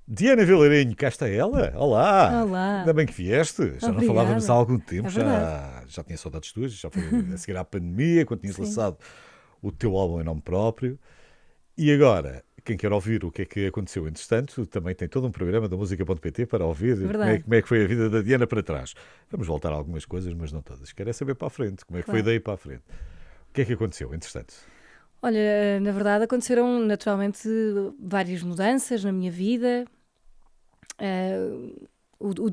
Diana Vilarinho, cá está ela. Olá! Olá, Ainda bem que vieste. Já não falávamos há obrigada. algum É tempo, verdade. já tinha saudades tuas, já foi a seguir à pandemia, quando tinhas Sim, lançado o teu álbum em nome próprio. E agora, quem quer ouvir o que é que aconteceu entretanto, também tem todo um programa da música.pt para é ouvir verdade. como é que foi a vida da Diana para trás. Vamos voltar a algumas coisas, mas não todas. Quero é saber para a frente, como é que foi Claro. daí para a frente. O que é que aconteceu entretanto? Olha, na verdade aconteceram naturalmente várias mudanças na minha vida. Eh,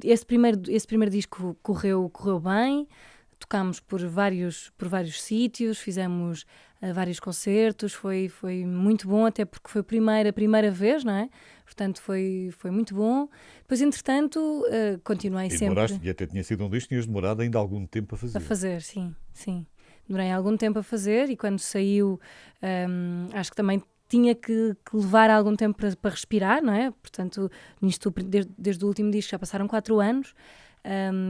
esse primeiro disco correu bem. Tocámos por vários sítios, fizemos vários concertos, foi muito bom, até porque foi a primeira vez, não é? Portanto, foi muito bom. Depois, entretanto, continuei E demoraste, sempre e até tinha sido um disco que tinhas demorado ainda algum tempo a a fazer. fazer, sim, sim. Demorei algum tempo a fazer e quando saiu, acho que também tinha que levar algum tempo para respirar, não é? Portanto, nisto, desde o último disco já passaram 4 anos.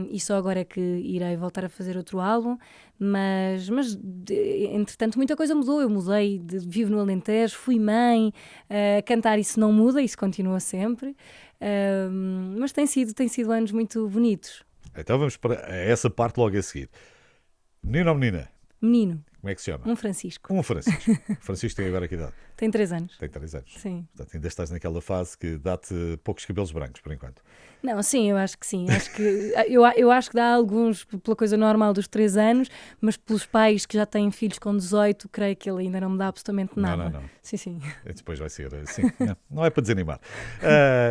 E só agora é que irei voltar a fazer outro álbum, mas entretanto muita coisa mudou. Eu mudei, vivo no Alentejo, fui mãe, cantar isso não muda, isso continua sempre. Mas tem sido anos muito bonitos. Então vamos para essa parte logo a seguir. Menino ou menina? Menino, Como é que se chama? um Francisco, Um Francisco. O Francisco tem agora que idade? tem 3 anos. Tem 3 anos. Sim. Portanto, ainda estás naquela fase que dá-te poucos cabelos brancos, por enquanto. Não, sim, eu acho que sim. Eu acho que dá alguns pela coisa normal dos 3 anos, mas pelos pais que já têm filhos com 18, creio que ele ainda não me dá absolutamente Não, não, nada. não. Sim, sim. E depois vai ser assim. Não, não é para desanimar.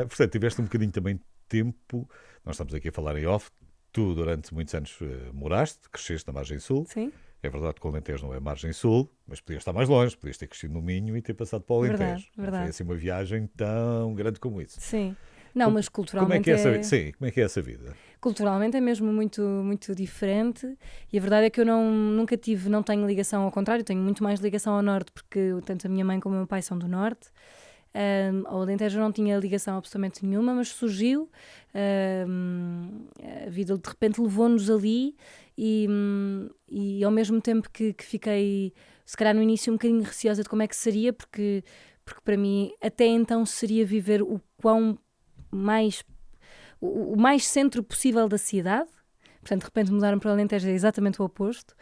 Portanto, tiveste um bocadinho também de tempo. Nós estamos aqui a falar em off. Tu, durante muitos anos, moraste, cresceste na Margem Sul. Sim, É verdade que o Alentejo não é Margem Sul, mas podias estar mais longe, podias ter crescido no Minho e ter passado para o verdade, Alentejo. Não foi verdade. assim uma viagem tão grande como isso. Sim. Não, Como, mas como é que culturalmente é essa vida? é, Sim, como é que é essa vida? culturalmente é mesmo muito, muito diferente e a verdade é que eu nunca tive, não tenho ligação ao contrário, tenho muito mais ligação ao norte porque tanto a minha mãe como o meu pai são do norte. Ao Alentejo eu não tinha ligação absolutamente nenhuma, mas surgiu, a vida de repente levou-nos ali e ao mesmo tempo que fiquei, se calhar no início um bocadinho receosa de como é que seria, porque para mim até então seria viver mais, o mais centro possível da cidade. Portanto, de repente mudaram para o Alentejo é exatamente o oposto.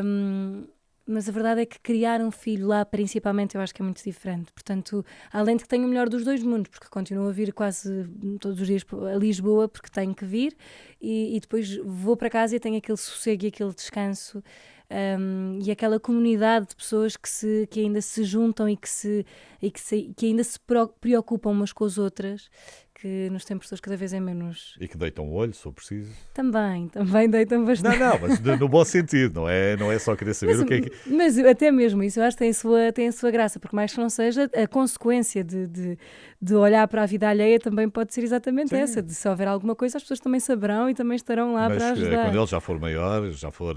Um, mas a verdade é que criar um filho lá, principalmente, eu acho que é muito diferente. Portanto, além de que tenho o melhor dos dois mundos, porque continuo a vir quase todos os dias a Lisboa, porque tenho que vir, e depois vou para casa e tenho aquele sossego e aquele descanso, e aquela comunidade de pessoas que ainda se juntam que ainda se preocupam umas com as outras, que nos tempos de hoje cada vez é menos. E que deitam o olho, se for preciso. Também deitam Não, bastante. não, mas no bom sentido, não é só querer saber Mas, o que é que. mas até mesmo isso eu acho que tem a sua graça, porque mais que não seja, a consequência de olhar para a vida alheia também pode ser exatamente essa, Sim, de se houver alguma coisa as pessoas também saberão e também estarão lá para mas quando ajudar. ele já for maior, já for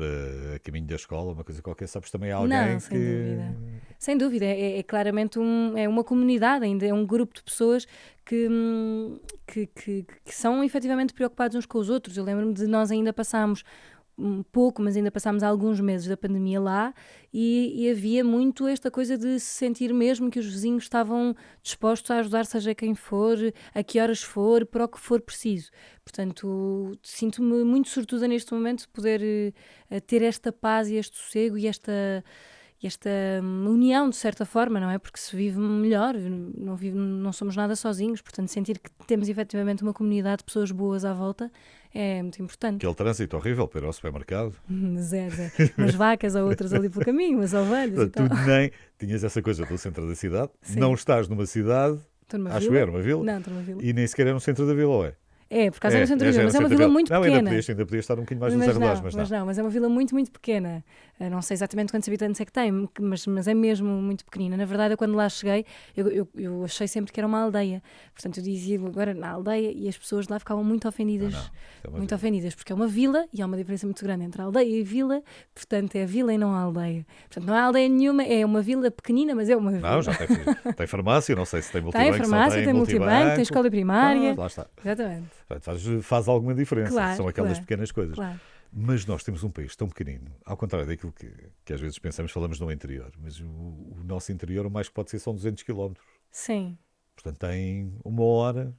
a caminho da escola, uma coisa qualquer, sabes também há Não, alguém sem que. dúvida. Sem dúvida, é claramente é uma comunidade, ainda é um grupo de pessoas que são efetivamente preocupados uns com os outros. Eu lembro-me de nós ainda passámos um pouco, mas ainda passámos alguns meses da pandemia lá e havia muito esta coisa de se sentir mesmo que os vizinhos estavam dispostos a ajudar, seja quem for, a que horas for, para o que for preciso. Portanto, sinto-me muito sortuda neste momento de poder ter esta paz e este sossego e esta união, de certa forma, não é? Porque se vive melhor, não somos nada sozinhos, portanto, sentir que temos efetivamente uma comunidade de pessoas boas à volta é muito importante. Aquele trânsito horrível para ir ao supermercado. Zero, zero. Umas vacas ou outras ali pelo caminho, umas ovelhas e tal. Portanto, tu nem tinhas essa coisa do centro da cidade, não Sim. estás numa cidade, Estou numa acho eu, vila? numa vila, Não, estou numa vila. e nem sequer é no centro da vila, ou é? É, por acaso é no centro da Já vila, é no mas é uma centro da vila vila. muito Não, pequena. ainda podias estar um bocadinho mais no Mas 02, não, mas mas não. não, mas é uma vila muito, muito pequena. Não sei exatamente quantos habitantes é que tem, mas é mesmo muito pequenina. Na verdade, eu quando lá cheguei, eu achei sempre que era uma aldeia. Portanto, eu dizia agora na aldeia e as pessoas lá ficavam muito Não, ofendidas. não. É uma Muito vila. ofendidas, porque é uma vila e há uma diferença muito grande entre a aldeia e vila. Portanto, é vila e não a aldeia. Portanto, não é aldeia nenhuma, é uma vila pequenina, mas é uma Não, vila. já tem farmácia, não sei se tem Tem multibanco, se não farmácia, tem tem multibanco, tem multibanco. escola primária. Lá está. Exatamente. Portanto, faz alguma diferença. Claro, São aquelas claro, pequenas coisas. claro. Mas nós temos um país tão pequenino, ao contrário daquilo que às vezes pensamos, falamos no interior, mas o nosso interior o mais que pode ser são 200 quilómetros. Sim. Portanto, tem 1 hora,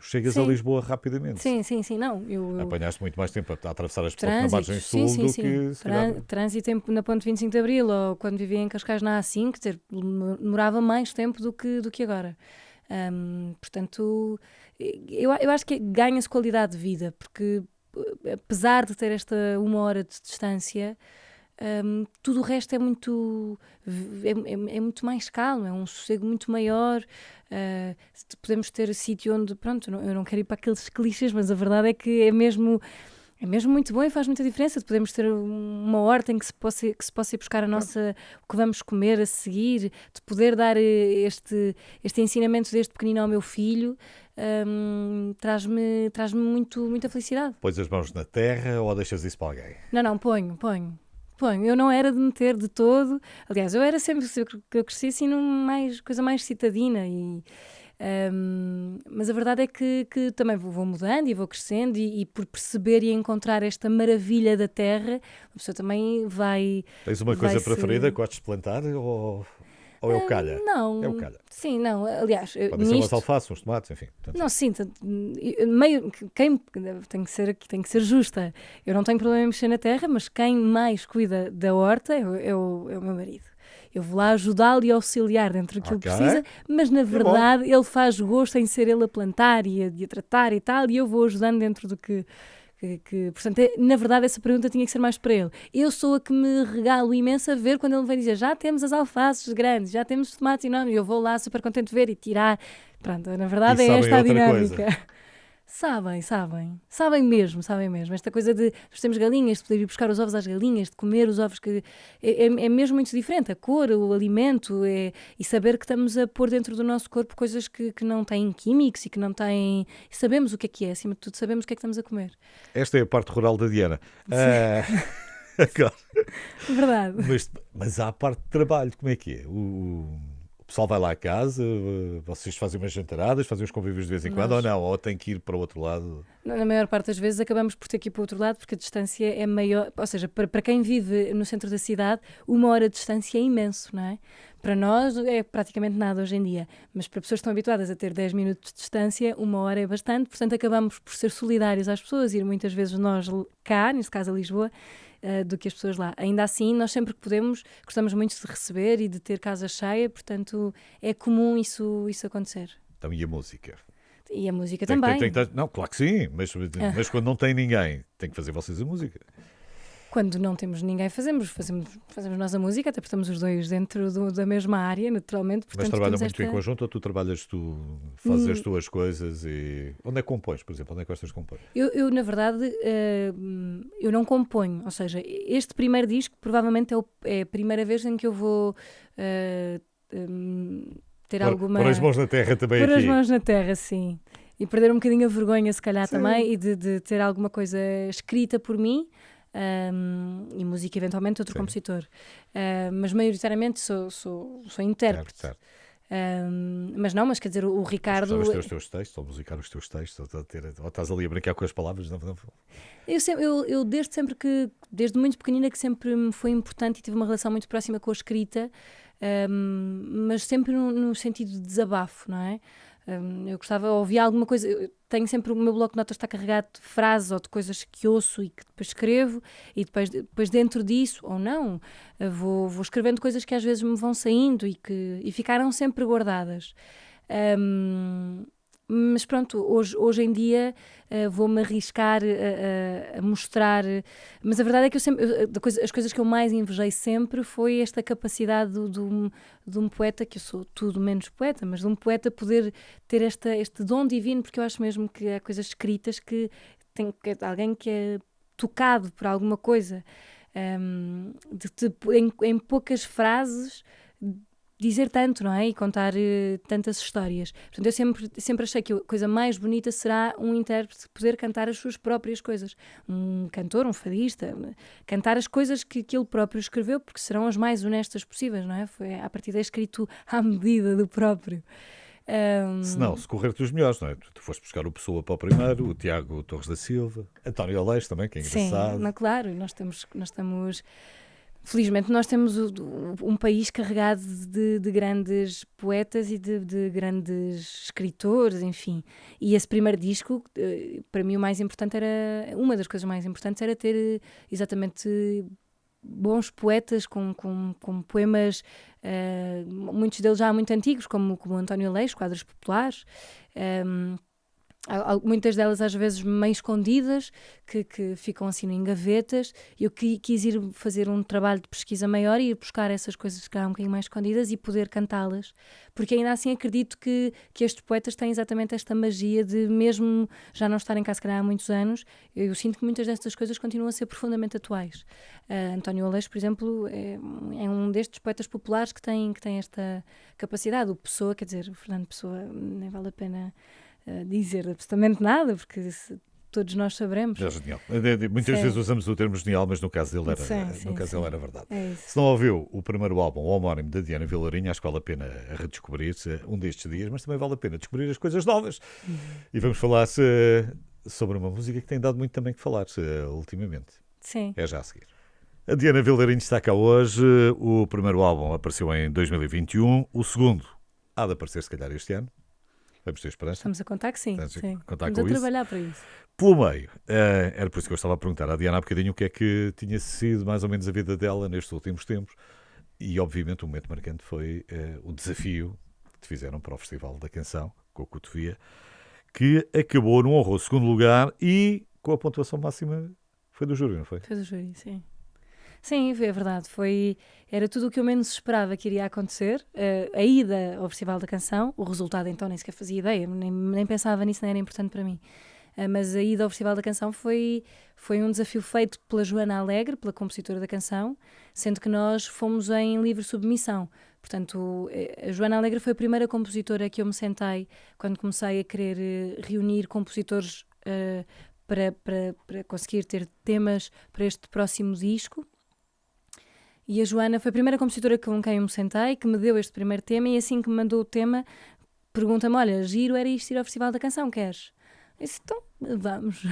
chegas a Sim. Lisboa rapidamente. Sim, sim, sim, não. Eu Apanhaste muito mais tempo a atravessar as pontes na margem trânsitos, sul sim, sim, do sim. que, se calhar... Trânsito na ponte 25 de Abril ou quando vivia em Cascais na A5, quer dizer, demorava mais tempo do que agora. Portanto, eu acho que ganha-se qualidade de vida, porque apesar de ter esta 1 hora de distância, tudo o resto é muito, é muito mais calmo, é um sossego muito maior. Podemos ter sítio onde, pronto, eu não quero ir para aqueles clichês, mas a verdade é que é mesmo muito bom e faz muita diferença. Podemos ter uma horta em que se possa ir buscar o que vamos comer a seguir, de poder dar este ensinamento desde pequenino ao meu filho, traz-me muita felicidade. Pões as mãos na terra ou deixas isso para alguém? Não, ponho. Eu não era de meter de todo. Aliás, eu era sempre, eu cresci assim coisa mais citadina mas a verdade é que também vou mudando e vou crescendo e por perceber e encontrar esta maravilha da terra, a pessoa também vai... Tens uma coisa preferida que gostes de plantar ou é o calha? Não. É o calha. Sim, não. Aliás, Podem ser umas alfaces, uns tomates, enfim. Portanto, não, sim, tem que ser justa. Eu não tenho problema em mexer na terra, mas quem mais cuida da horta é o meu marido. Eu vou lá ajudá-lo e auxiliar dentro daquilo que precisa, mas na verdade ele faz gosto em ser ele a plantar e a tratar e tal, e eu vou ajudando dentro do que portanto, na verdade essa pergunta tinha que ser mais para ele. Eu sou a que me regalo imenso a ver quando ele vem dizer já temos as alfaces grandes, já temos os tomates enormes, e eu vou lá super contente de ver e tirar. Pronto, na verdade é esta a dinâmica. Sabem mesmo. Esta coisa de nós temos galinhas, de poder ir buscar os ovos às galinhas, de comer os ovos, que é mesmo muito diferente. A cor, o alimento, e saber que estamos a pôr dentro do nosso corpo coisas que não têm químicos e que não têm... E sabemos o que é, acima de tudo, sabemos o que é que estamos a comer. Esta é a parte rural da Diana. Agora. Verdade. Mas há a parte de trabalho, como é que é? O pessoal vai lá a casa, vocês fazem umas jantaradas, fazem uns convívios de vez em quando, ou não? Ou tem que ir para o outro lado? Na maior parte das vezes acabamos por ter que ir para o outro lado porque a distância é maior, ou seja, para quem vive no centro da cidade, 1 hora de distância é imenso, não é? Para nós é praticamente nada hoje em dia, mas para pessoas que estão habituadas a ter 10 minutos de distância, 1 hora é bastante, portanto acabamos por ser solidários às pessoas, ir muitas vezes nós cá, neste caso a Lisboa, do que as pessoas lá. Ainda assim, nós sempre que podemos, gostamos muito de receber e de ter casa cheia, portanto é comum isso acontecer. Então, e a música? E a música também. Não, claro que sim, mas quando não tem ninguém, tem que fazer vocês a música. Quando não temos ninguém, fazemos nós a música, até porque estamos os dois dentro da mesma área, naturalmente. Portanto, mas trabalham muito em conjunto ou tu fazes as tuas coisas e... Onde é que compões, por exemplo? Onde é que gostas de compor? Eu na verdade, eu não componho. Ou seja, este primeiro disco provavelmente é a primeira vez em que eu vou ter alguma... Pôr as mãos na terra também Pôr aqui. as mãos na terra, sim. E perder um bocadinho a vergonha, se calhar, também, e de ter alguma coisa escrita por mim. E música eventualmente outro compositor, mas maioritariamente sou intérprete. Certo. Mas quer dizer, o Ricardo... Os teus textos, ou musicar os teus textos, ou estás ali a brincar com as palavras? Não. Eu desde muito pequenina que sempre me foi importante e tive uma relação muito próxima com a escrita, mas sempre no sentido de desabafo, não é? Eu gostava, ouvia alguma coisa, eu tenho sempre o meu bloco de notas está carregado de frases ou de coisas que ouço e que depois escrevo, e depois dentro disso, ou não, vou escrevendo coisas que às vezes me vão saindo e ficaram sempre guardadas. Mas pronto, hoje em dia vou-me arriscar a mostrar, mas a verdade é que as coisas que eu mais invejei sempre foi esta capacidade de um poeta, que eu sou tudo menos poeta, mas de um poeta poder ter este dom divino, porque eu acho mesmo que há coisas escritas que tem alguém que é tocado por alguma coisa, em poucas frases dizer tanto, não é? E contar tantas histórias. Portanto, eu sempre achei que a coisa mais bonita será um intérprete poder cantar as suas próprias coisas. Um cantor, um fadista, cantar as coisas que ele próprio escreveu, porque serão as mais honestas possíveis, não é? Foi a partir da escrito à medida do próprio. Se correr-te os melhores, não é? Tu foste buscar o Pessoa para o primeiro, o Tiago Torres da Silva, António Aleixo também, que é engraçado. Sim, claro, nós estamos Felizmente nós temos um país carregado de grandes poetas e de grandes escritores, enfim. E esse primeiro disco, para mim o mais importante era, uma das coisas mais importantes era ter exatamente bons poetas com poemas, muitos deles já muito antigos, como o António Aleixo, quadros populares, muitas delas às vezes meio escondidas, que ficam assim em gavetas. Eu quis ir fazer um trabalho de pesquisa maior e ir buscar essas coisas que eram um bocadinho mais escondidas e poder cantá-las, porque ainda assim acredito que estes poetas têm exatamente esta magia de, mesmo já não estarem cá se calhar há muitos anos, eu sinto que muitas destas coisas continuam a ser profundamente atuais. António Aleixo, por exemplo, é um destes poetas populares que tem esta capacidade. O Pessoa, quer dizer, o Fernando Pessoa, nem vale a pena dizer absolutamente nada, porque todos nós saberemos. É genial. Muitas vezes usamos o termo genial, mas no caso dele era, era verdade. Se não ouviu o primeiro álbum homónimo da Diana Vilarinho, acho que vale a pena redescobrir-se um destes dias, mas também vale a pena descobrir as coisas novas. E vamos falar sobre uma música que tem dado muito também que falar ultimamente. Sim. É já a seguir. A Diana Vilarinho está cá hoje. O primeiro álbum apareceu em 2021. O segundo há de aparecer, se calhar, este ano. Vamos ter esperança. Estamos a contar que sim. Estamos a trabalhar para isso. Pelo meio, era por isso que eu estava a perguntar à Diana há bocadinho o que é que tinha sido mais ou menos a vida dela nestes últimos tempos. E, obviamente, um momento marcante foi o desafio que te fizeram para o Festival da Canção, com a Cotovia, que acabou no honroso segundo lugar e com a pontuação máxima foi do júri, não foi? Foi do júri, sim. Sim, é verdade. Era tudo o que eu menos esperava que iria acontecer. A ida ao Festival da Canção, o resultado então nem sequer fazia ideia, nem pensava nisso, nem era importante para mim. Mas a ida ao Festival da Canção foi um desafio feito pela Joana Alegre, pela compositora da canção, sendo que nós fomos em livre submissão. Portanto, a Joana Alegre foi a primeira compositora que eu me sentei quando comecei a querer reunir compositores para conseguir ter temas para este próximo disco. E a Joana foi a primeira compositora com quem eu me sentei, que me deu este primeiro tema, e assim que me mandou o tema, pergunta-me: olha, giro era isto ir ao Festival da Canção, queres? Eu disse: então, vamos.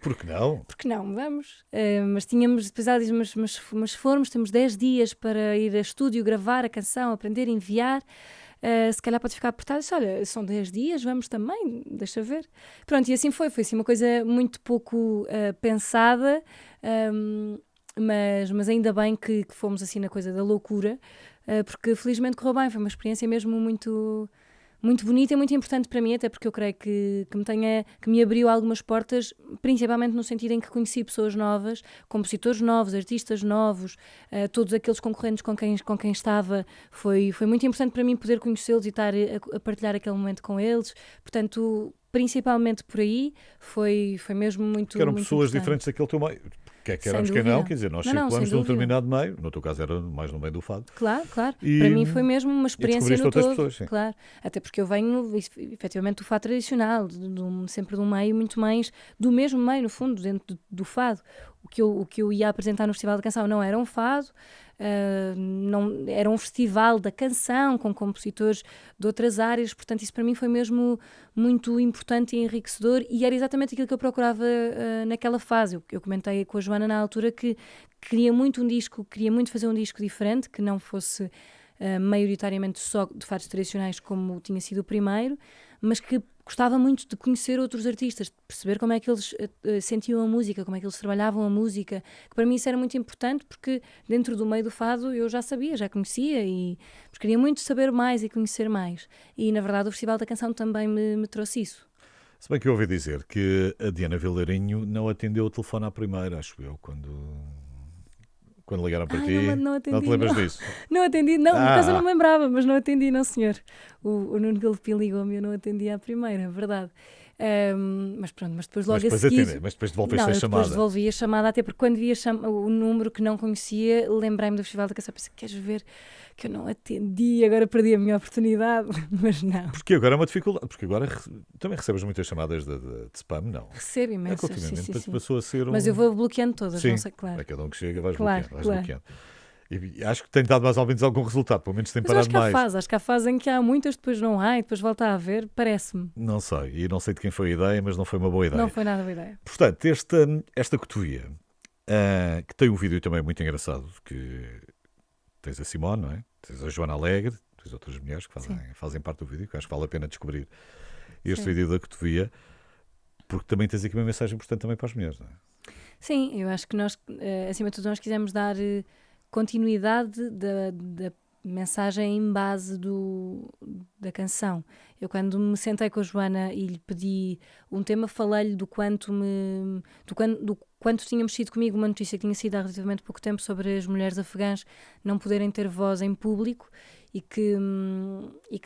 Por que não? Porque não, vamos. Mas tínhamos, depois ela diz: mas se formos, temos 10 dias para ir a estúdio, gravar a canção, aprender, enviar. Se calhar pode ficar apertado. Eu disse: olha, são 10 dias, vamos também, deixa ver. Pronto, e assim foi assim uma coisa muito pouco pensada. Mas ainda bem que fomos assim na coisa da loucura, porque felizmente correu bem. Foi uma experiência mesmo muito, muito bonita e muito importante para mim, até porque eu creio que me abriu algumas portas, principalmente no sentido em que conheci pessoas novas, compositores novos, artistas novos, todos aqueles concorrentes com quem estava. Foi muito importante para mim poder conhecê-los e estar a partilhar aquele momento com eles. Portanto, principalmente por aí, foi mesmo muito. Porque eram muito pessoas importante. Diferentes daquele teu meio. Quer queiramos, Sem quer não, dúvida. quer dizer, nós Não, circulamos sem num dúvida. determinado meio, no teu caso era mais no meio do fado. Claro. E- Para mim foi mesmo uma experiência no descobriste outras todo. pessoas, sim. Claro. Até porque eu venho, efetivamente, do fado tradicional, sempre de um meio muito mais, do mesmo meio, no fundo, dentro do fado. O que eu ia apresentar no Festival da Canção não era um fado, não, era um festival da canção, com compositores de outras áreas. Portanto, isso para mim foi mesmo muito importante e enriquecedor, e era exatamente aquilo que eu procurava naquela fase. Eu comentei com a Joana na altura que queria muito fazer um disco diferente, que não fosse maioritariamente só de fados tradicionais como tinha sido o primeiro, mas que gostava muito de conhecer outros artistas, de perceber como é que eles sentiam a música, como é que eles trabalhavam a música, que para mim isso era muito importante, porque dentro do meio do fado eu já sabia, já conhecia, mas queria muito saber mais e conhecer mais. E na verdade o Festival da Canção também me trouxe isso. Se bem que eu ouvi dizer que a Diana Vilarinho não atendeu o telefone à primeira, acho eu, quando ligaram para ti. Não atendi, não te lembras disso? Não atendi, não, por acaso eu não me lembrava, mas não atendi, não senhor. O Nuno Galopim ligou-me e eu não atendi à primeira, é verdade. Mas pronto, mas depois logo a seguir... Mas depois devolveste Não, a eu chamada. depois devolvi a chamada, até porque quando vi o número que não conhecia, lembrei-me do Festival da Canção. Pensei: queres ver que eu não atendi, agora perdi a minha oportunidade, mas não. Porque agora é uma dificuldade, porque agora também recebes muitas chamadas de spam, não? Recebo imensas, Continuamente sim. passou a ser Mas eu vou bloqueando todas, Sim, não sei, claro. a cada um que chega vais Claro, bloqueando. E acho que tem dado mais ou menos algum resultado, pelo menos tem Mas eu parado mais. acho que há fase em que há muitas, depois não há, e depois volta a haver, parece-me. Não sei, e não sei de quem foi a ideia, mas não foi uma boa ideia. Não foi nada boa ideia. Portanto, esta cotovia que tem um vídeo também muito engraçado, que tens a Simone, não é? Tens a Joana Alegre, tens outras mulheres que fazem parte do vídeo, que acho que vale a pena descobrir este vídeo da cotovia, porque também tens aqui uma mensagem importante também para as mulheres, não é? Sim, eu acho que nós, acima de tudo, nós quisemos dar continuidade da mensagem em base da canção. Eu, quando me sentei com a Joana e lhe pedi um tema, falei-lhe do quanto tinha mexido comigo uma notícia que tinha sido há relativamente pouco tempo sobre as mulheres afegãs não poderem ter voz em público e que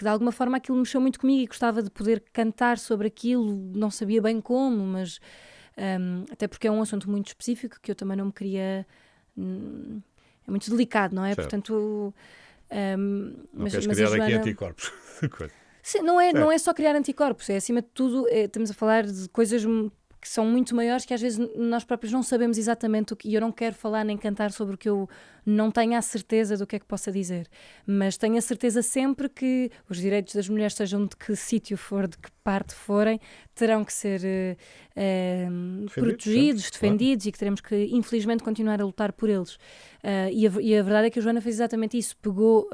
de alguma forma aquilo mexeu muito comigo e gostava de poder cantar sobre aquilo, não sabia bem como, mas até porque é um assunto muito específico que eu também não me queria... é muito delicado, não é? Certo. Portanto... não queres criar aqui anticorpos. Sim, não é só criar anticorpos, é acima de tudo, estamos a falar de coisas que são muito maiores que às vezes nós próprios não sabemos exatamente o que, e eu não quero falar nem cantar sobre o que eu não tenho a certeza do que é que possa dizer, mas tenho a certeza sempre que os direitos das mulheres, sejam de que sítio for, de que parte forem, terão que ser protegidos, defendidos, claro. E que teremos que infelizmente continuar a lutar por eles, e a verdade é que a Joana fez exatamente isso, pegou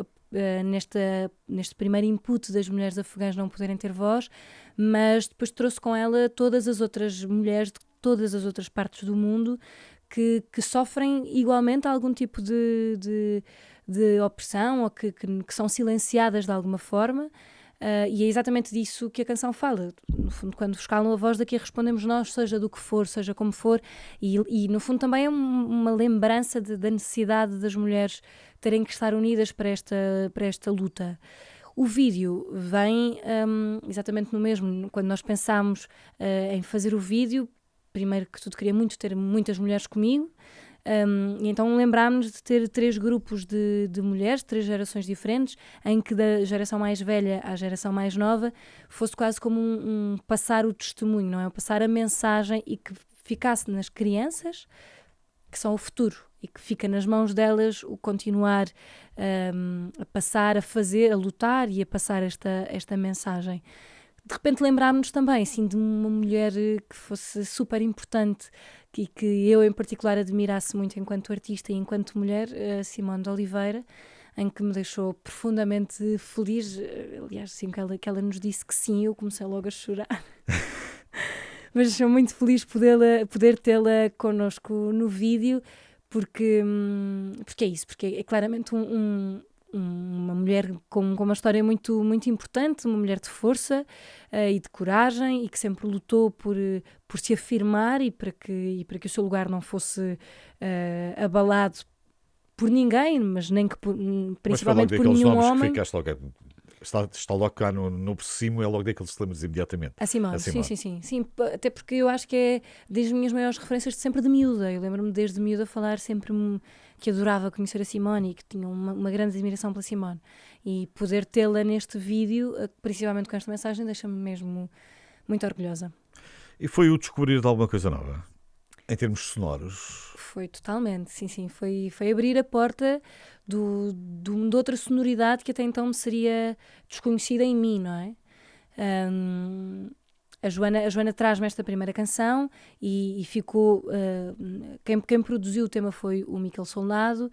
neste primeiro input das mulheres afegãs não poderem ter voz, mas depois trouxe com ela todas as outras mulheres de todas as outras partes do mundo que sofrem igualmente algum tipo de opressão ou que são silenciadas de alguma forma. E é exatamente disso que a canção fala. No fundo, quando vos calam a voz, daqui respondemos nós, seja do que for, seja como for, e no fundo também é uma lembrança da necessidade das mulheres terem que estar unidas para esta luta. O vídeo vem exatamente no mesmo. Quando nós pensámos em fazer o vídeo, primeiro que tudo queria muito ter muitas mulheres comigo, e então lembrámos-nos de ter 3 grupos de mulheres, 3 gerações diferentes, em que da geração mais velha à geração mais nova fosse quase como um passar o testemunho, não é? Passar a mensagem e que ficasse nas crianças, que são o futuro, e que fica nas mãos delas o continuar a passar, a fazer, a lutar e a passar esta mensagem. De repente lembrámos-nos também assim, de uma mulher que fosse super importante e que eu em particular admirasse muito enquanto artista e enquanto mulher, a Simone de Oliveira, em que me deixou profundamente feliz. Aliás, assim que ela nos disse que sim, eu comecei logo a chorar. Mas estou muito feliz poder tê-la connosco no vídeo, porque é isso, porque é claramente uma mulher com uma história muito, muito importante, uma mulher de força e de coragem, e que sempre lutou por se afirmar e para que o seu lugar não fosse abalado por ninguém, mas nem que principalmente por nenhum homem. Que ficaste logo, está logo cá no por cima, é logo daqueles que lembras imediatamente. A Simone. Sim, até porque eu acho que é das minhas maiores referências de sempre de miúda. Eu lembro-me desde miúda falar sempre que adorava conhecer a Simone e que tinha uma grande admiração pela Simone. E poder tê-la neste vídeo, principalmente com esta mensagem, deixa-me mesmo muito orgulhosa. E foi o descobrir de alguma coisa nova? Em termos sonoros? Foi totalmente, sim. Foi abrir a porta de outra sonoridade que até então me seria desconhecida em mim, não é? A Joana traz-me esta primeira canção e ficou... Quem produziu o tema foi o Miquel Soldado,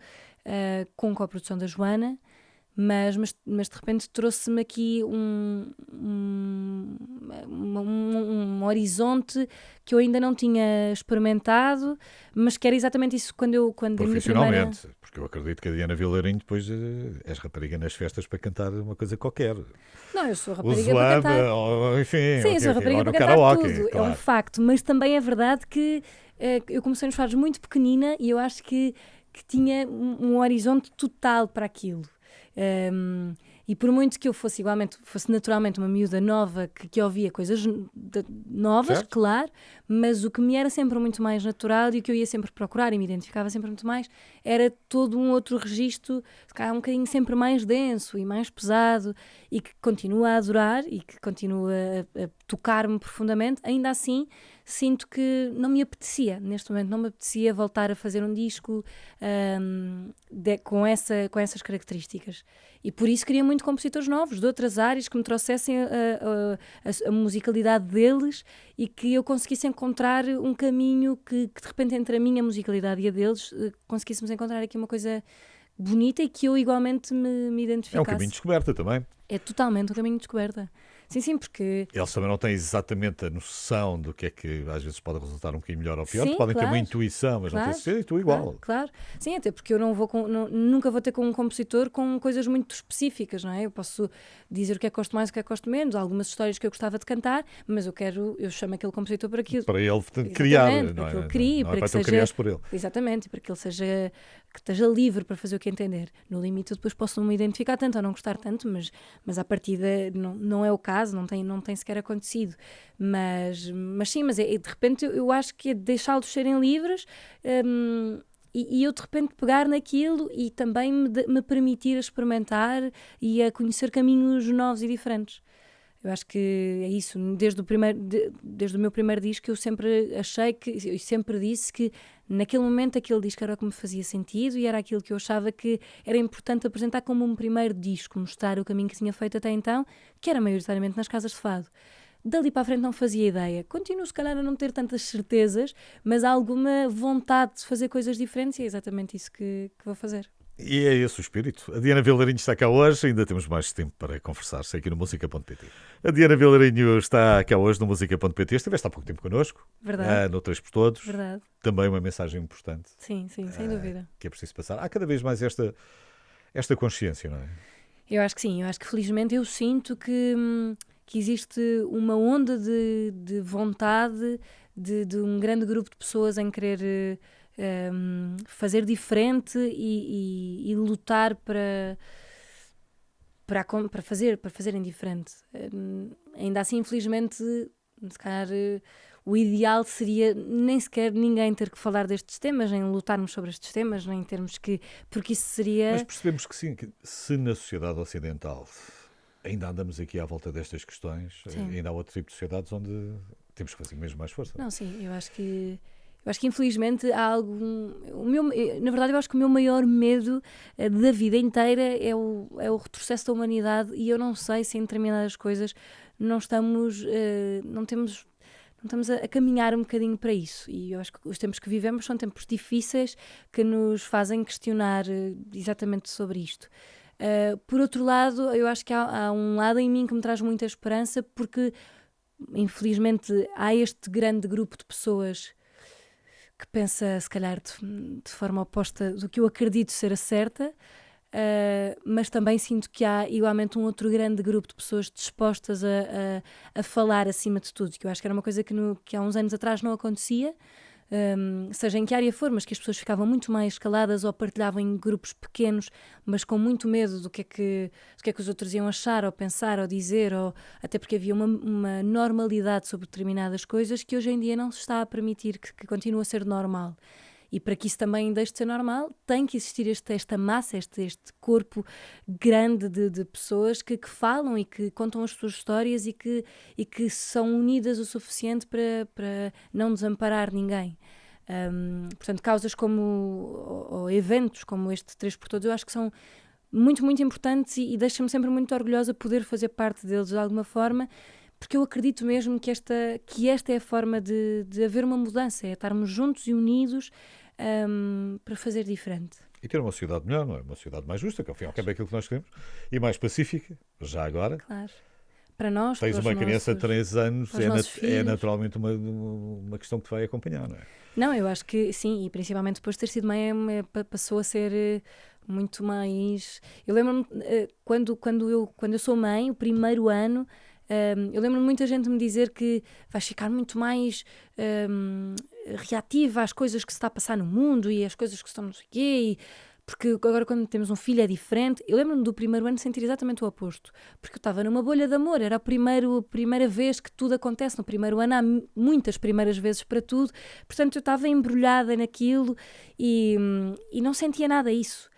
com coprodução da Joana, mas de repente trouxe-me aqui um horizonte que eu ainda não tinha experimentado, mas que era exatamente isso quando profissionalmente, porque eu acredito que a Diana Vilarinho depois és rapariga nas festas para cantar uma coisa qualquer. Não, eu sou rapariga para cantar. Enfim, sim, eu sou rapariga para cantar karaoke, tudo, claro. É um facto, mas também é verdade que eu comecei nos fados muito pequenina e eu acho que tinha um horizonte total para aquilo. E por muito que eu fosse naturalmente uma miúda nova que ouvia coisas novas, certo? Claro, mas o que me era sempre muito mais natural e o que eu ia sempre procurar e me identificava sempre muito mais era todo um outro registro, se calhar um bocadinho sempre mais denso e mais pesado, e que continuo a adorar e que continua a tocar-me profundamente. Ainda assim sinto que não me apetecia, neste momento não me apetecia voltar a fazer um disco com essas características. E por isso queria muito compositores novos, de outras áreas, que me trouxessem a musicalidade deles e que eu conseguisse encontrar um caminho que de repente entre a minha musicalidade e a deles conseguíssemos encontrar aqui uma coisa bonita e que eu igualmente me identificasse. É um caminho de descoberta também. É totalmente um caminho de descoberta. Sim, porque... Eles também não têm exatamente a noção do que é que às vezes pode resultar um bocadinho melhor ou pior. Sim, Podem ter claro. uma intuição, mas Claro, não têm certeza, e tu igual. Claro. Sim, até porque eu nunca vou ter com um compositor com coisas muito específicas, não é? Eu posso dizer o que é que gosto mais, o que é que gosto menos, algumas histórias que eu gostava de cantar, mas eu chamo aquele compositor para aquilo. Para ele criar, não para é? que ele crie, Não é para que tu seja... criares por ele. Exatamente, para que ele seja... que esteja livre para fazer o que entender. No limite eu depois posso não me identificar tanto ou não gostar tanto, mas à partida não é o caso, não tem sequer acontecido. Mas sim, mas de repente eu acho que é deixá-los serem livres e eu de repente pegar naquilo e também me permitir a experimentar e a conhecer caminhos novos e diferentes. Eu acho que é isso, desde o meu primeiro disco eu sempre achei eu sempre disse que naquele momento aquele disco era o que me fazia sentido e era aquilo que eu achava que era importante apresentar como um primeiro disco, mostrar o caminho que tinha feito até então, que era maioritariamente nas casas de fado. Dali para a frente não fazia ideia. Continuo se calhar a não ter tantas certezas, mas há alguma vontade de fazer coisas diferentes e é exatamente isso que vou fazer. E é esse o espírito. A Diana Vilarinho está cá hoje, ainda temos mais tempo para conversar, sei aqui no Música.pt. A Diana Vilarinho está cá hoje no Música.pt. Estiveste há pouco tempo connosco. Verdade. No Três por Todos. Verdade. Também uma mensagem importante. Sim, sem dúvida. Que é preciso passar. Há cada vez mais esta consciência, não é? Eu acho que sim. Eu acho que felizmente eu sinto que existe uma onda de vontade de um grande grupo de pessoas em querer... fazer diferente e lutar para fazerem diferente. Ainda assim, infelizmente, se calhar, o ideal seria nem sequer ninguém ter que falar destes temas, nem lutarmos sobre estes temas, nem termos que... Porque isso seria... Mas percebemos que sim, que se na sociedade ocidental ainda andamos aqui à volta destas questões, ainda há outro tipo de sociedades onde temos que fazer mesmo mais força. Não, sim, eu acho que infelizmente há na verdade eu acho que o meu maior medo da vida inteira é o retrocesso da humanidade e eu não sei se em determinadas coisas não estamos a caminhar um bocadinho para isso e eu acho que os tempos que vivemos são tempos difíceis que nos fazem questionar exatamente sobre isto. Por outro lado, eu acho que há um lado em mim que me traz muita esperança porque infelizmente há este grande grupo de pessoas que pensa, se calhar, de forma oposta do que eu acredito ser a certa, mas também sinto que há igualmente um outro grande grupo de pessoas dispostas a falar acima de tudo, que eu acho que era uma coisa que há uns anos atrás não acontecia, seja em que área for, mas que as pessoas ficavam muito mais caladas ou partilhavam em grupos pequenos, mas com muito medo do que é que os outros iam achar, ou pensar, ou dizer, ou até porque havia uma normalidade sobre determinadas coisas que hoje em dia não se está a permitir que continue a ser normal. E para que isso também deixe de ser normal, tem que existir esta massa, este corpo grande de pessoas que falam e que contam as suas histórias e que são unidas o suficiente para não desamparar ninguém. Portanto, causas ou eventos como este Três por Todos, eu acho que são muito, muito importantes e deixa-me sempre muito orgulhosa poder fazer parte deles de alguma forma, porque eu acredito mesmo que esta é a forma de haver uma mudança, é estarmos juntos e unidos para fazer diferente. E ter uma sociedade melhor, não é? Uma sociedade mais justa, que ao fim e ao cabo é aquilo que nós queremos, e mais pacífica, já agora. Claro. Para nós, tens uma criança de 3 anos, é naturalmente uma questão que te vai acompanhar, não é? Não, eu acho que sim, e principalmente depois de ter sido mãe passou a ser muito mais... Eu lembro-me, quando eu sou mãe, o primeiro ano, eu lembro-me de muita gente me dizer que vais ficar muito mais reativa às coisas que se está a passar no mundo e às coisas que estão não sei o quê, porque agora quando temos um filho é diferente. Eu lembro-me do primeiro ano de sentir exatamente o oposto, porque eu estava numa bolha de amor, era a primeira vez que tudo acontece. No primeiro ano há muitas primeiras vezes para tudo, portanto eu estava embrulhada naquilo e não sentia nada isso.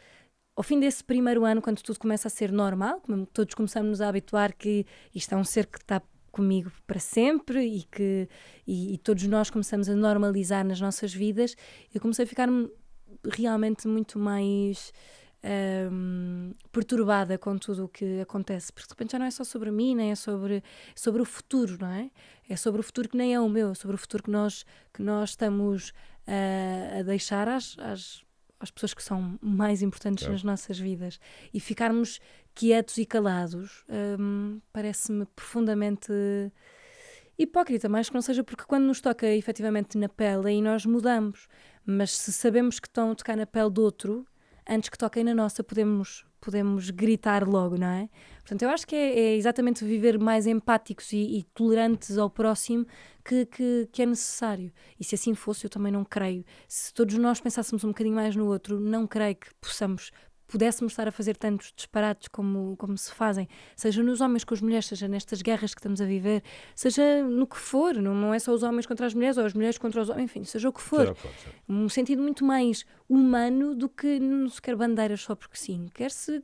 Ao fim desse primeiro ano, quando tudo começa a ser normal, todos começamos a habituar que isto é um ser que está comigo para sempre e todos nós começamos a normalizar nas nossas vidas, eu comecei a ficar realmente muito mais perturbada com tudo o que acontece, porque de repente já não é só sobre mim, nem é sobre o futuro, não é? É sobre o futuro que nem é o meu, é sobre o futuro que nós estamos a deixar às pessoas que são mais importantes nas nossas vidas. E ficarmos quietos e calados parece-me profundamente hipócrita, mais que não seja, porque quando nos toca efetivamente na pele, aí nós mudamos. Mas se sabemos que estão a tocar na pele do outro, antes que toquem na nossa, podemos gritar logo, não é? Portanto, eu acho que é exatamente viver mais empáticos e tolerantes ao próximo que é necessário. E se assim fosse, eu também não creio. Se todos nós pensássemos um bocadinho mais no outro, não creio que pudéssemos estar a fazer tantos disparates como se fazem, seja nos homens com as mulheres, seja nestas guerras que estamos a viver, seja no que for, não é só os homens contra as mulheres ou as mulheres contra os homens, enfim, seja o que for. Um sentido muito mais humano do que não se quer bandeiras só porque sim. Quer-se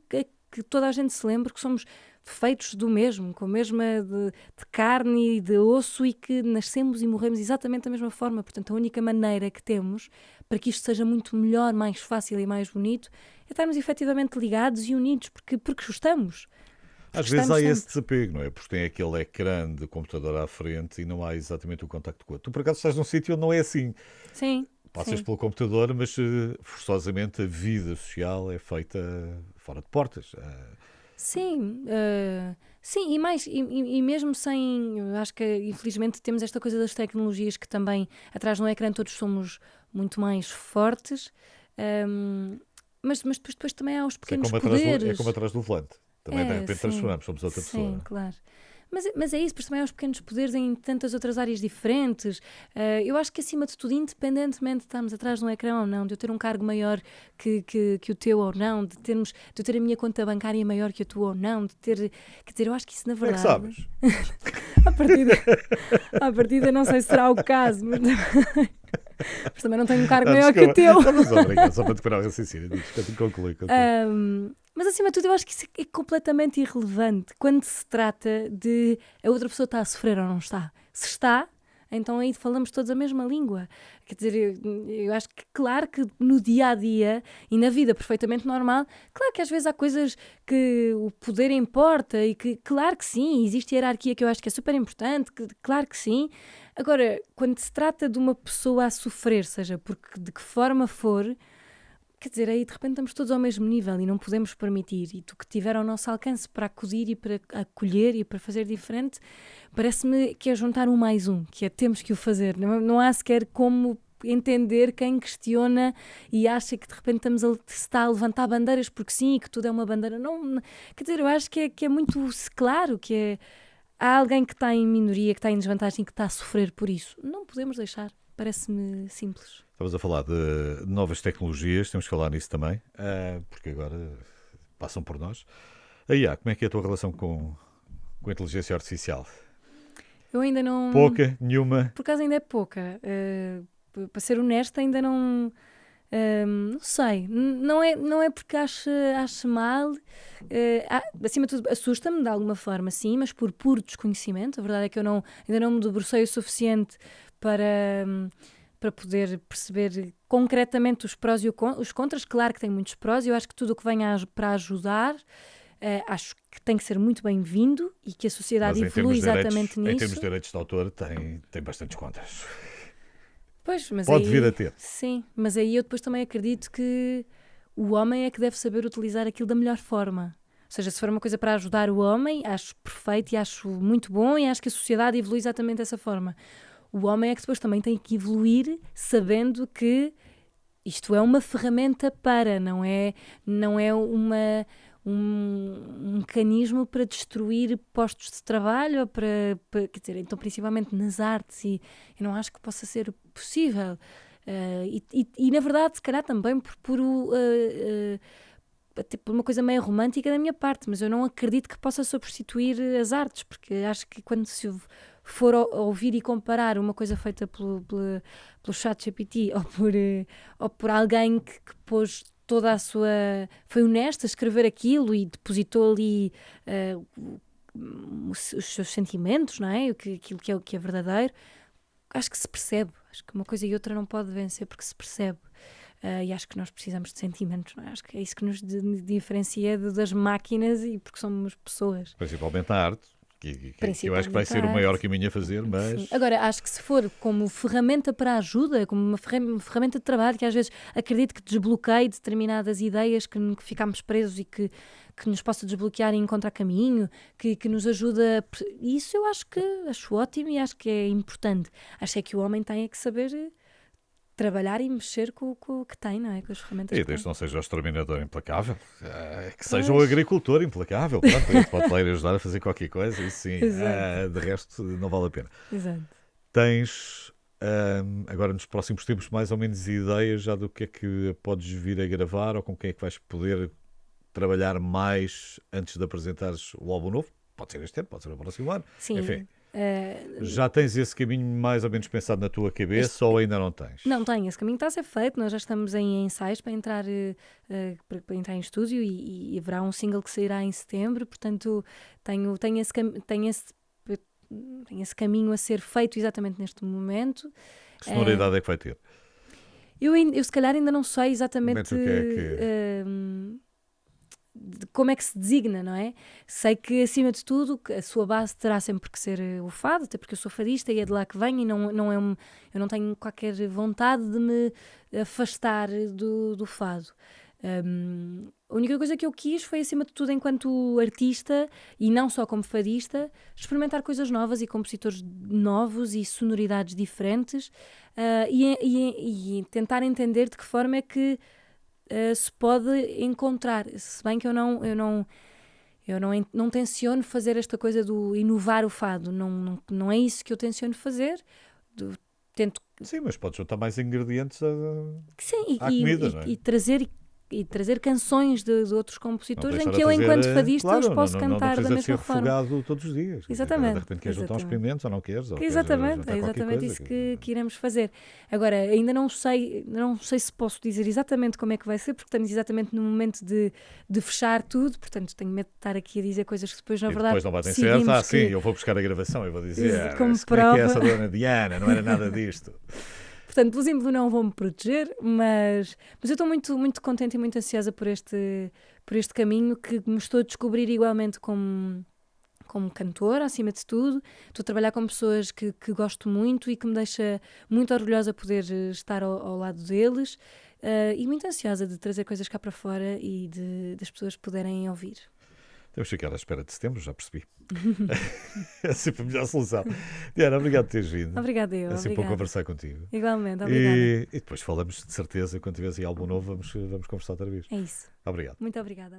que toda a gente se lembre que somos feitos do mesmo, com a mesma de carne e de osso, e que nascemos e morremos exatamente da mesma forma. Portanto, a única maneira que temos para que isto seja muito melhor, mais fácil e mais bonito é estarmos efetivamente ligados e unidos, porque estamos. Às vezes há esse desapego, não é? Porque tem aquele ecrã de computador à frente e não há exatamente o contacto com o outro. Tu, por acaso, estás num sítio onde não é assim. Sim. Passas pelo computador, mas forçosamente a vida social é feita fora de portas. Sim, sim, e mesmo sem, eu acho que infelizmente temos esta coisa das tecnologias que também atrás no ecrã todos somos muito mais fortes, mas depois também há os pequenos poderes. É como atrás do volante. Também de repente transformamos, somos outra pessoa. Sim, claro. Mas é isso, porque também há os pequenos poderes em tantas outras áreas diferentes. Eu acho que, acima de tudo, independentemente de estarmos atrás de um ecrã ou não, de eu ter um cargo maior que o teu ou não, de eu ter a minha conta bancária maior que a tua ou não, de ter... Quer dizer, eu acho que isso, na verdade... Como é que sabes? À partida não sei se será o caso, mas também não tenho um cargo maior que o teu. Mas obrigado, só para te parar o raciocínio. Concluir. Mas, acima de tudo, eu acho que isso é completamente irrelevante quando se trata de a outra pessoa está a sofrer ou não está. Se está, então aí falamos todos a mesma língua. Quer dizer, eu acho que, claro que no dia-a-dia e na vida perfeitamente normal, claro que às vezes há coisas que o poder importa e que, claro que sim, existe hierarquia que eu acho que é super importante, claro que sim. Agora, quando se trata de uma pessoa a sofrer, seja de que forma for, quer dizer, aí de repente estamos todos ao mesmo nível e não podemos permitir. E tu que tiver ao nosso alcance para acudir e para acolher e para fazer diferente, parece-me que é juntar um mais um, que é temos que o fazer. Não há sequer como entender quem questiona e acha que de repente se está a levantar bandeiras porque sim e que tudo é uma bandeira. Não, quer dizer, eu acho que é muito claro que é... Há alguém que está em minoria, que está em desvantagem, que está a sofrer por isso. Não podemos deixar. Parece-me simples. Estamos a falar de novas tecnologias, temos que falar nisso também, porque agora passam por nós. Aí, como é que é a tua relação com a inteligência artificial? Eu ainda não... Pouca? Nenhuma? Por acaso ainda é pouca. Para ser honesta, ainda não... não sei. Não é porque ache mal. Acima de tudo, assusta-me de alguma forma, sim, mas por puro desconhecimento. A verdade é que eu ainda não me debrucei o suficiente para poder perceber concretamente os prós e os contras. Claro que tem muitos prós, eu acho que tudo o que venha para ajudar, acho que tem que ser muito bem-vindo e que a sociedade evolui exatamente nisso. Em termos de direitos de autor, tem bastantes contras. Pois, mas pode vir a ter. Sim, mas aí eu depois também acredito que o homem é que deve saber utilizar aquilo da melhor forma. Ou seja, se for uma coisa para ajudar o homem, acho perfeito e acho muito bom e acho que a sociedade evolui exatamente dessa forma. O homem é que depois também tem que evoluir sabendo que isto é uma ferramenta não é um mecanismo para destruir postos de trabalho, quer dizer, então principalmente nas artes, e eu não acho que possa ser possível. E na verdade, se calhar também por uma coisa meio romântica da minha parte, mas eu não acredito que possa substituir as artes, porque acho que quando se for ouvir e comparar uma coisa feita pelo ChatGPT ou por alguém que pôs toda a sua... foi honesto a escrever aquilo e depositou ali os seus sentimentos, não é? Aquilo que é verdadeiro, acho que se percebe. Acho que uma coisa e outra não pode vencer porque se percebe. E acho que nós precisamos de sentimentos, não é? Acho que é isso que nos diferencia das máquinas, e porque somos pessoas. Principalmente na arte, que eu acho que vai ser o maior caminho a fazer, mas... Sim. Agora, acho que se for como ferramenta para ajuda, como uma ferramenta de trabalho, que às vezes acredito que desbloqueie determinadas ideias que ficámos presos e que nos possa desbloquear e encontrar caminho, que nos ajuda. Isso eu acho ótimo e acho que é importante. Acho é que o homem tem que saber trabalhar e mexer com o que tem, não é? Com as ferramentas E que tem. desde que não seja o exterminador implacável, que seja o agricultor implacável, pronto, ele pode lá ir ajudar a fazer qualquer coisa, isso sim, de resto não vale a pena. Exato. Tens, agora nos próximos tempos, mais ou menos ideias já do que é que podes vir a gravar, ou com quem é que vais poder trabalhar mais antes de apresentares o álbum novo? Pode ser este ano, pode ser no próximo ano. Sim. Enfim. Já tens esse caminho mais ou menos pensado na tua cabeça, ou ainda não tens? Não tenho, esse caminho está a ser feito. Nós já estamos em ensaios para entrar em estúdio, e haverá um single que sairá em setembro, portanto tenho esse caminho a ser feito exatamente neste momento. Que sonoridade é que vai ter? Eu se calhar ainda não sei exatamente de como é que se designa, não é? Sei que, acima de tudo, a sua base terá sempre que ser o fado, até porque eu sou fadista e é de lá que venho, e eu não tenho qualquer vontade de me afastar do fado. A única coisa que eu quis foi, acima de tudo, enquanto artista, e não só como fadista, experimentar coisas novas e compositores novos e sonoridades diferentes, e tentar entender de que forma é que se pode encontrar, se bem que eu não tenciono fazer esta coisa do inovar o fado, não é isso que eu tenciono fazer. Tento... Sim, mas podes juntar mais ingredientes à comida, não é? E trazer canções de outros compositores em que eu, enquanto fadista, os posso cantar da mesma forma. Não precisa todos os dias. Exatamente. De repente queres juntar uns pimentos ou não queres. Exatamente, é exatamente isso que iremos fazer. Agora, ainda não sei se posso dizer exatamente como é que vai ser, porque estamos exatamente no momento de fechar tudo, portanto tenho medo de estar aqui a dizer coisas que depois, na verdade, depois não batem certo. Sim, eu vou buscar a gravação e vou dizer como prova... é que é essa dona Diana, não era nada disto. Portanto, pelos simples não vou-me proteger, mas eu estou muito, muito contente e muito ansiosa por este caminho que me estou a descobrir igualmente como cantora, acima de tudo. Estou a trabalhar com pessoas que gosto muito e que me deixa muito orgulhosa poder estar ao lado deles, e muito ansiosa de trazer coisas cá para fora e das pessoas poderem ouvir. Temos que ficar à espera de setembro, já percebi. É sempre a melhor solução. Diana, obrigado por teres vindo. Obrigada, eu. É sempre bom conversar contigo. Igualmente, obrigada. E depois falamos de certeza, quando tiveres aí álbum novo, vamos conversar outra vez. É isso. Obrigado. Muito obrigada.